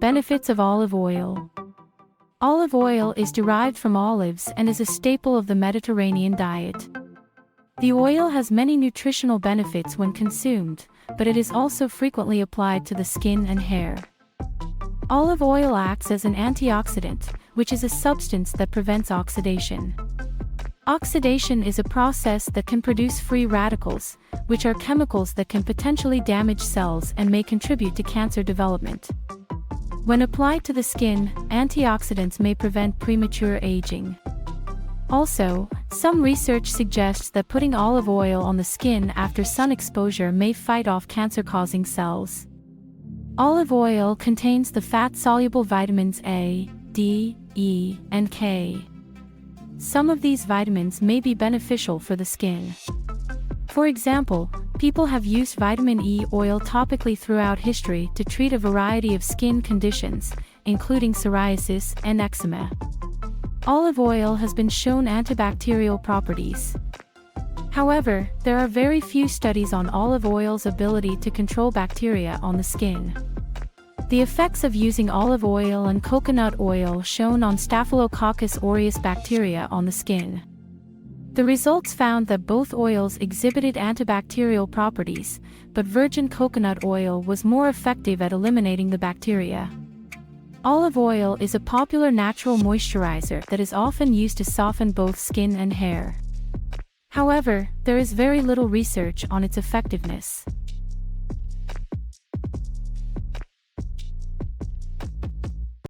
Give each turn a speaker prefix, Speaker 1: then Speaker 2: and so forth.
Speaker 1: Benefits of olive oil. Olive oil is derived from olives and is a staple of the Mediterranean diet. The oil has many nutritional benefits when consumed, but it is also frequently applied to the skin and hair. Olive oil acts as an antioxidant, which is a substance that prevents oxidation. Oxidation is a process that can produce free radicals, which are chemicals that can potentially damage cells and may contribute to cancer development. When applied to the skin, antioxidants may prevent premature aging. Also, some research suggests that putting olive oil on the skin after sun exposure may fight off cancer-causing cells. Olive oil contains the fat-soluble vitamins A, D, E, and K. Some of these vitamins may be beneficial for the skin. For example, people have used vitamin E oil topically throughout history to treat a variety of skin conditions, including psoriasis and eczema. Olive oil has been shown antibacterial properties. However, there are very few studies on olive oil's ability to control bacteria on the skin. The effects of using olive oil and coconut oil shown on Staphylococcus aureus bacteria on the skin. The results found that both oils exhibited antibacterial properties, but virgin coconut oil was more effective at eliminating the bacteria. Olive oil is a popular natural moisturizer that is often used to soften both skin and hair. However, there is very little research on its effectiveness.